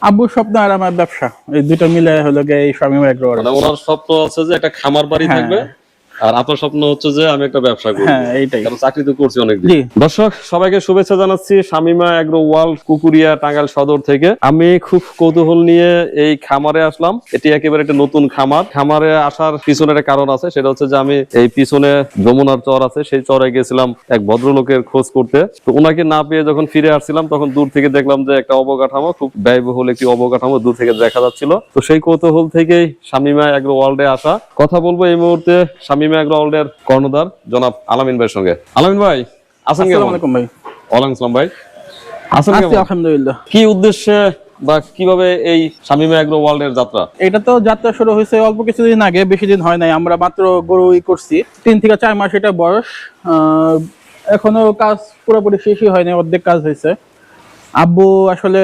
আব্বুর স্বপ্ন আর আমার ব্যবসা, এই দুটো মিলে হলো গিয়ে এই শামীম এগ্রো। মানে ওনার স্বপ্ন আছে যে একটা খামার বাড়ি থাকবে, আর আপনার স্বপ্ন হচ্ছে যে আমি একটা ব্যবসা করব। হ্যাঁ, এইটাই। কারণ চাকরি তো করছি অনেকদিন। দর্শক সবাইকে শুভেচ্ছা জানাচ্ছি শামিমা এগ্রো ওয়ার্ল্ড কুকুরিয়া টাঙ্গাইল সদর থেকে। আমি খুব কৌতূহল নিয়ে এই খামারে আসলাম। এটি একেবারে একটা নতুন খামার। খামারে আসার পিছনে একটা কারণ আছে, সেটা হচ্ছে যে আমি এই পিছনে যমুনার চর আছে, সেই চরে গেছিলাম এক ভদ্রলোকের খোঁজ করতে। তো ওনাকে না পেয়ে যখন ফিরে আসছিলাম তখন দূর থেকে দেখলাম যে একটা অবকাঠামো, খুব ব্যয়বহুল একটি অবকাঠামো দূর থেকে দেখা যাচ্ছিল। তো সেই কৌতূহল থেকেই শামিমা এগ্রো ওয়ার্ল্ডে আসা। কথা বলবো এই মুহূর্তে শামিমা এগ্রো ওয়ার্ল্ডের কর্ণধার জনাব আলামিন ভাইয়ের সঙ্গে। আলামিন ভাই আছেন কেমন? আসসালামু আলাইকুম ভাই। ওয়ালাইকুম আসসালাম ভাই, আছেন আছি কেমন? আলহামদুলিল্লাহ। কি উদ্দেশ্যে বা কিভাবে এই শামিমা এগ্রো ওয়ার্ল্ডের যাত্রা? এটা তো যাত্রা শুরু হয়েছে অল্প কিছুদিন আগে, বেশি দিন হয় নাই। আমরা মাত্র গরুই করছি, 3 থেকে 4 মাস এটা বয়স। এখনো কাজ পুরোপুরি শেষই হয়নি, অর্ধেক কাজ হয়েছে। আব্বু আসলে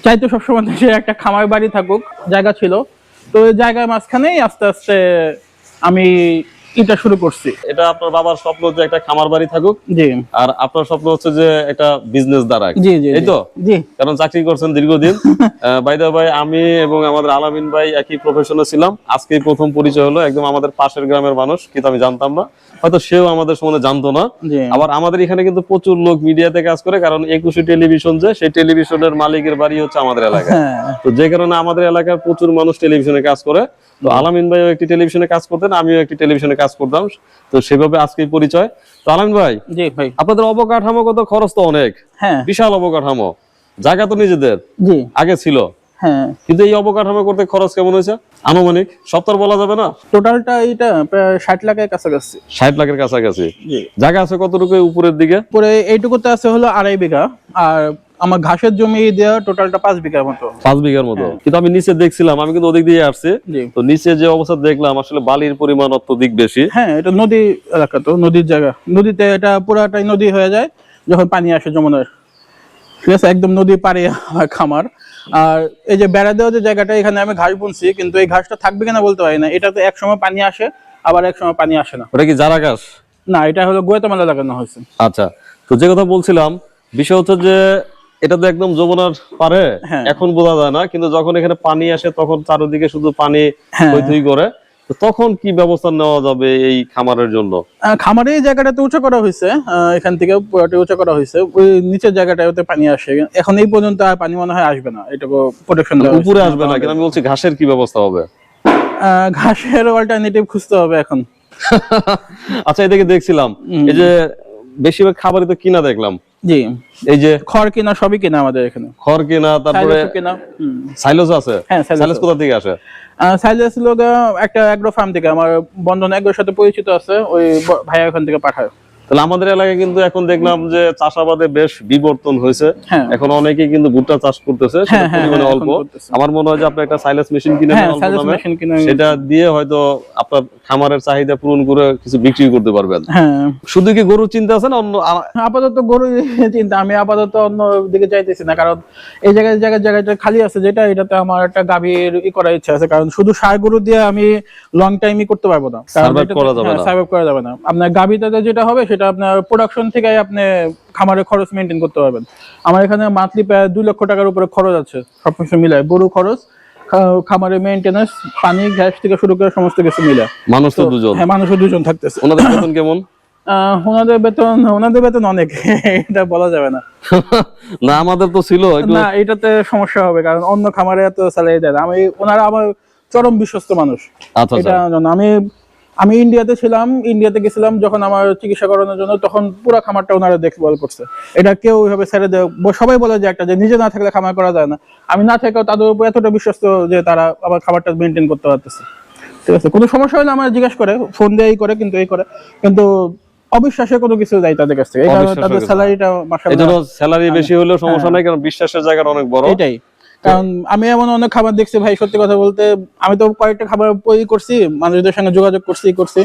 চাইতো সবসময় যে একটা খামার বাড়ি থাকুক, জায়গা ছিল। তো ওই জায়গার মাঝখানেই আস্তে আস্তে আমি এটা শুরু করছি। এটা আপনার বাবার স্বপ্ন যে একটা খামার বাড়ি থাকুক, জি। আর আপনার স্বপ্ন হচ্ছে যে একটা বিজনেস দাঁড়াক। জি জি এই তো? জি। কারণ চাকরি করছেন দীর্ঘদিন। বাই দ্য ভাই, আমি এবং আমাদের আলামিন ভাই একই প্রফেশনে ছিলাম। আজকেই প্রথম পরিচয় হলো, একদম আমাদের পাশের গ্রামের মানুষ, কিন্তু আমি জানতাম না, হয়তো সেও আমাদের সম্বন্ধে জানতো না। আবার আমাদের এখানে কিন্তু প্রচুর লোক মিডিয়াতে কাজ করে, কারণ 21 টেলিভিশন যে, সেই টেলিভিশনের মালিকের বাড়ি হচ্ছে আমাদের এলাকায়। তো যে কারণে আমাদের এলাকার প্রচুর মানুষ টেলিভিশনে কাজ করে। তো আলামিন ভাইও একটি টেলিভিশনে কাজ করতেন, আমিও একটি টেলিভিশনে কাজ করতাম। তো সেভাবে আজকেই পরিচয়। তো আলামিন ভাই, জি ভাই, আপনাদের অবকাঠামোগত খরচ তো অনেক, বিশাল অবকাঠামো, জায়গা তো নিজেদের আগে ছিল, কিন্তু এই অবকাঠামো করতে খরচ কেমন হয়েছে আনুমানিক? সব তো বলা যাবে না। টোটালটা এটা প্রায় 60 লাখের কাছাকাছি। 60 লাখের কাছাকাছি। জায়গা আছে কতটুকু উপরের দিকে? পরে এইটুকুতে আছে হলো 2.5 বিঘা, আর আমার ঘাসের জমি দেওয়া টোটালটা 5 বিঘার মতো। 5 বিঘার মতো। কিন্তু আমি নিচে দেখছিলাম, আমি কিন্তু ওদিক দিয়ে আসছি, তো নিচে যে অবস্থা দেখলাম আসলে বালির পরিমাণ অত্যধিক বেশি। হ্যাঁ, এটা নদী এলাকা, তো নদীর জায়গা, নদীতে এটা পুরাটাই নদী হয়ে যায় যখন পানি আসে যমুনার। ঠিক আছে, একদম নদী পাড়ে খামার। আর এই যে বেড়া দেওয়া যে জায়গাটা, এখানে আমি ঘাস বুনছি, কিন্তু এই ঘাসটা থাকবে কিনা বলতে পারি না। এটা তো এক সময় পানি আসে, আবার এক সময় পানি আসে না। ওটা কি জারা ঘাস? না, এটা হলো গোয়েতামালা লাগানো হয়েছে। আচ্ছা, তো যে কথা বলছিলাম, বিষয় হচ্ছে যে এটা তো একদম যমুনার পারে, এখন বোঝা যায় না, কিন্তু যখন এখানে পানি আসে তখন চারিদিকে শুধু পানি থই করে। তো তখন কি ব্যবস্থা নেওয়া যাবে এই খামারের জন্য? খামারে এই জায়গাটাতে উঁচু করা হয়েছে, এখান থেকে পুরোটা উঁচু করা হয়েছে। ওই নিচের জায়গাটাতে পানি আসে, এখন এই পর্যন্ত আর পানি মনে হয় আসবে না। এটুকু প্রোটেকশন উপরে আসবে না, কিন্তু আমি বলছি ঘাসের কি ব্যবস্থা হবে? ঘাসের অল্টারনেটিভ খুঁজতে হবে এখন। আচ্ছা, এদিকে দেখছিলাম এই যে বেশিরভাগ খাবারই তো কিনা দেখলাম। জি, এই যে খড় কিনা, সবই কিনা আমাদের এখানে। খড় কিনা, তারপরে সাইলেজ আছে। সাইলেজ কোথা থেকে আসে? সাইলেজ লোক একটা এগ্রো ফার্ম থেকে, আমার বন্ধন এগ্রোর সাথে পরিচিত আছে, ওই ভাইয়া ওখান থেকে পাঠায়। তাহলে আমাদের এলাকায় কিন্তু এখন দেখলাম যে চাষাবাদে বেশ বিবর্তন হয়েছে। এখন অনেকেই কিন্তু ভুট্টা চাষ করতেছে, পরিমাণে অল্প। আমার মনে হয় যে আপনি একটা সাইলেজ মেশিন কিনে নেন, সেটা দিয়ে হয়তো আপনার খামারের চাহিদা পূরণ করে কিছু বিক্রি করতে পারবেন। শুধু কি গরুর চিন্তা আছে না অন্য? আপাতত গরু চিন্তা, আমি আপাতত অন্য দিকে যাইতেছি না, কারণ এই জায়গাটা খালি আছে যেটা, এটাতে আমার একটা গাভীর করার ইচ্ছা আছে। কারণ শুধু ষাঁড় গরু দিয়ে আমি লং টাইমই করতে পারবো না, সার্ভাইভ করা যাবে না। আপনার গাভীটাতে যেটা হবে সেটা আপনার প্রোডাকশন থেকে আপনি খামারের খরচ মেনটেন করতে পারবেন। আমার এখানে মান্থলি প্রায় 2 লক্ষ টাকার উপরে খরচ আছে, সবকিছু মিলায়, গরু খরচ, খামারের মেইনটেনেন্স, পানি, গ্যাস থেকে শুরু করে সমস্ত কিছু মিলে। মানুষ তো দুজন? হ্যাঁ, মানুষও 2 জন থাকতেছে। ওনাদের বেতন কেমন? ওনাদের বেতন অনেক, এটা বলা যাবে না। না, আমাদের তো ছিল না, এটাতে সমস্যা হবে, কারণ অন্য খামারে এত স্যালারি দেয় না। ওনারা আমার চরম বিশ্বস্ত মানুষ। এটা আমি ইন্ডিয়াতে ছিলাম, ইন্ডিয়াতে গেছিলাম যখন আমার চিকিৎসা করানোর জন্য, তখন পুরো খামারটা ওনারা দেখভাল করছে। এটা কেউ ওইভাবে ছেড়ে দেয়, সবাই বলে যে একটা যে নিজে না থাকলে খামার করা যায় না। আমি না থেকেও তাদের উপর এতটা বিশ্বস্ত যে তারা আমার খামারটা মেনটেন করতে পারতেছে। ঠিক আছে, কোনো সমস্যা হলে আমার জিজ্ঞেস করে, ফোন দিয়ে করে, কিন্তু অবিশ্বাসে কোনো কিছু যায় তাদের কাছ থেকে। তাদের স্যালারিটা মাশাআল্লাহ, স্যালারি বেশি হলেও সমস্যা নাই, কারণ বিশ্বাসের জায়গাটা অনেক বড়। এটাই কারণ আমি এমন অনেক খাবার দেখছি ভাই, সত্যি কথা বলতে, আমি তো কয়েকটা খাবার করছি, মানুষদের সঙ্গে যোগাযোগ করছি,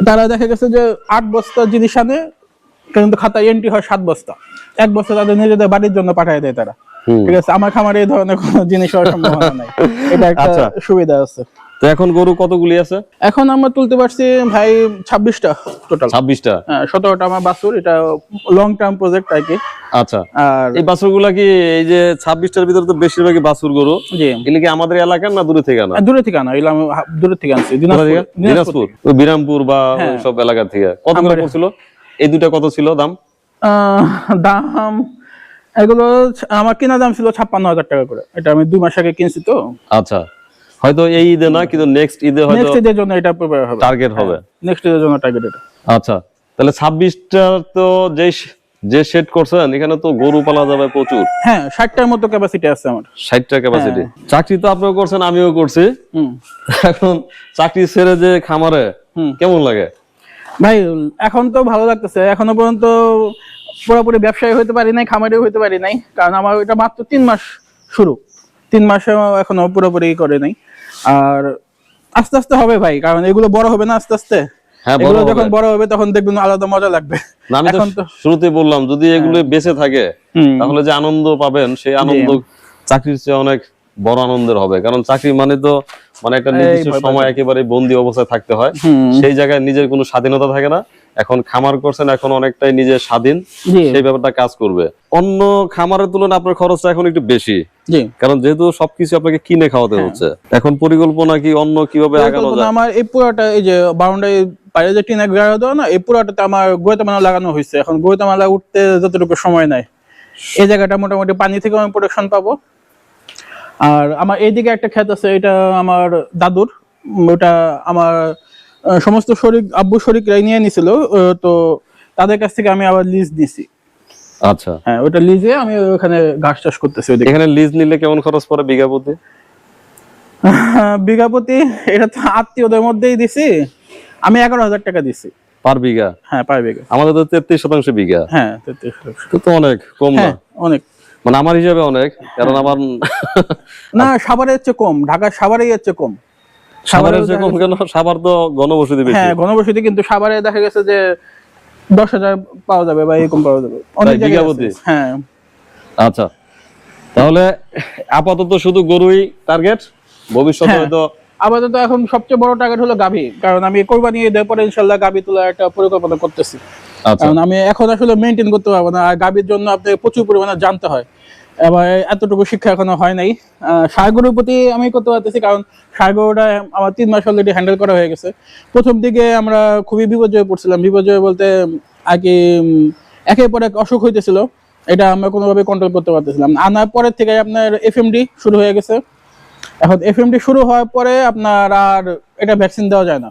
তারা দেখা গেছে যে 8 বস্তা জিনিস আনে, কিন্তু খাতায় এন্ট্রি হয় 7 বস্তা। 1 বস্তা তাদের নিজেদের বাড়ির জন্য পাঠিয়ে দেয় তারা। ঠিক আছে, আমার খামারে এই ধরনের কোনো জিনিস হওয়ার সম্ভাবনা নাই। এটা একটা সুবিধা আছে। তো এখন গরু কতগুলি আছে? এখন আমরা তুলতে পারছি ভাই 26টা টোটাল। 26টা? হ্যাঁ, 17টা আমার বাছুর। এটা লং টার্ম প্রজেক্ট আর কি। আচ্ছা, আর এই বাছুরগুলা কি এই যে 26টার ভিতরে তো বেশিরভাগই বাছুর গরু, জি এগুলো কি আমাদের এলাকার না দূরে থেকে আনা? দূরে থেকে আনা, এগুলো আমি দূরে থেকে আনছি, দিনাজপুর, ওই বিরামপুর বা সব এলাকা থেকে। কত করে পড়ছিল এই দুটা? কত ছিল দাম? দাম এগুলো আমার কেনা দাম ছিল 56,000 টাকা করে। এটা আমি 2 মাস আগে কিনছি তো। আচ্ছা, হয়তো এই ঈদে না, কিন্তু নেক্সট ঈদে হয়তো নেক্সট ঈদের জন্য এটা প্রিপেয়ার হবে, টার্গেট হবে। নেক্সট ঈদের জন্য টার্গেট এটা। আচ্ছা, তাহলে 26টা তো যে সেট করছেন, এখানে তো গরু পালা যাবে প্রচুর। হ্যাঁ, 60টার মতো ক্যাপাসিটি আছে আমার। 60টা ক্যাপাসিটি। চাকরি তো আপনিও করছেন, আমিও করছি। এখন চাকরি ছেড়ে যে খামারে, কেমন লাগে ভাই? এখন তো ভালো লাগতেছে। এখনো পর্যন্ত পুরোপুরি ব্যবসায়ী হইতে পারি নাই, খামারেও হইতে পারি নাই, কারণ আমার এটা মাত্র 3 মাস শুরু। 3 মাসে এখনো পুরোপুরি করে নাই। আর আস্তে আস্তে হবে ভাই, কারণ এগুলো বড় হবে না আস্তে আস্তে। এগুলো যখন বড় হবে তখন দেখবেন আলাদা মজা লাগবে। আমি তো শুরুতেই বললাম, যদি এগুলো বেঁচে থাকে তাহলে যে আনন্দ পাবেন, সেই আনন্দ চাকরির চেয়ে অনেক বড় আনন্দের হবে। কারণ চাকরি মানে তো একটা নির্দিষ্ট সময় একেবারে বন্দি অবস্থায় থাকতে হয়, সেই জায়গায় নিজের কোনো স্বাধীনতা থাকে না। এখন খামার করছেন, এখন অনেকটাই নিজের স্বাধীন, সেই ব্যাপারটা কাজ করবে। অন্য খামারের তুলনায় আপনার খরচটা এখন একটু বেশি, কারণ যেহেতু সবকিছু আপনাকে কিনে খাওয়াতে হচ্ছে। এখন পরিকল্পনা কি অন্য কিভাবে আগানো যায়? আমার এই পুরোটা, এই যে বাউন্ডারি বাইরে যে টিন গাড়া দেওয়া না, এই পুরোটাতে আমার গোয়েতামালা লাগানো হয়েছে। এখন গোয়েতামালা উঠতে যতটুকু সময় নেয়, এই জায়গাটা মোটামুটি পানি থেকে আমি প্রোটেকশন পাবো। আর আমার এইদিকে একটা ক্ষেত আছে, এটা আমার দাদুর। ওটা আমার সমস্ত শরীর আব্বু শরীররাই নিয়ে নিছিল, তো তাদের কাছ থেকে আমি আবার লিজ দিছি। আচ্ছা, হ্যাঁ, ওটা লিজে আমি ওখানে ঘাস চাষ করতেছি। এখানে লিজ নিলে কেমন খরচ পড়ে বিঘা প্রতি? বিঘা প্রতি এটা তো আত্মীয়দের মধ্যেই দিছি, আমি 11,000 টাকা দিছি পার বিঘা। হ্যাঁ, পার বিঘা। আমাদের তো 33% বিঘা। হ্যাঁ, 33%। তো অনেক কম না? অনেক, আমার হিসাবে অনেক, কারণ আমার না, সাভারের চেয়ে কম, ঢাকার সাভারেই হচ্ছে কম। সাভারের চেয়ে কম কেন? সাভার তো ঘনবসতি বেশি। হ্যাঁ, ঘনবসতি, কিন্তু সাভারে দেখা গেছে যে 10,000 পাওয়া যাবে বা এরকম পাওয়া যাবে অনেক জায়গায়। হ্যাঁ। আচ্ছা, তাহলে আপাতত শুধু গরুই টার্গেট, ভবিষ্যতে হয়তো? আপাতত এখন সবচেয়ে বড় টার্গেট হলো গাভী, কারণ আমি কোরবানি ঈদের পরে ইনশাআল্লাহ গাভী তোলার একটা পরিকল্পনা করতেছি। কারণ আমি এখন আসলে মেইনটেইন করতে পারবো না, আর গাভীর জন্য আপনাকে প্রচুর পরিমাণে জানতে হয়। এবার এতটুকু শিক্ষা এখনো হয় নাই। ষাঁড় গরুর প্রতি আমি করতে পারতেছি, কারণ ষাঁড় গরুটা আমার 3 মাস অলরেডি হ্যান্ডেল করা হয়ে গেছে। প্রথম দিকে আমরা খুবই বিপর্যয়ে পড়ছিলাম। বিপর্যয় বলতে আর কি, একের পর এক অসুখ হইতেছিল, এটা আমরা কোনোভাবে কন্ট্রোল করতে পারতেছিলাম। আনার পরের থেকে আপনার এফএমডি শুরু হয়ে গেছে। এখন এফএমডি শুরু হওয়ার পরে আপনার আর এটা ভ্যাকসিন দেওয়া যায় না।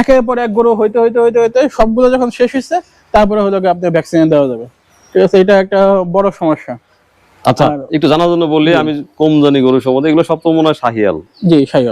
একের পর এক গরু হইতে হইতে হইতে হইতে সবগুলো যখন শেষ হয়েছে, তারপরে হলো আপনার ভ্যাকসিন দেওয়া যাবে। ঠিক আছে, এটা একটা বড় সমস্যা। আচ্ছা, একটু জানার জন্য বললি, আমি কম জানি গরু সম্বন্ধে। এগুলো সব তো মনে হয় শাহিয়াল? জি, শাহিয়াল।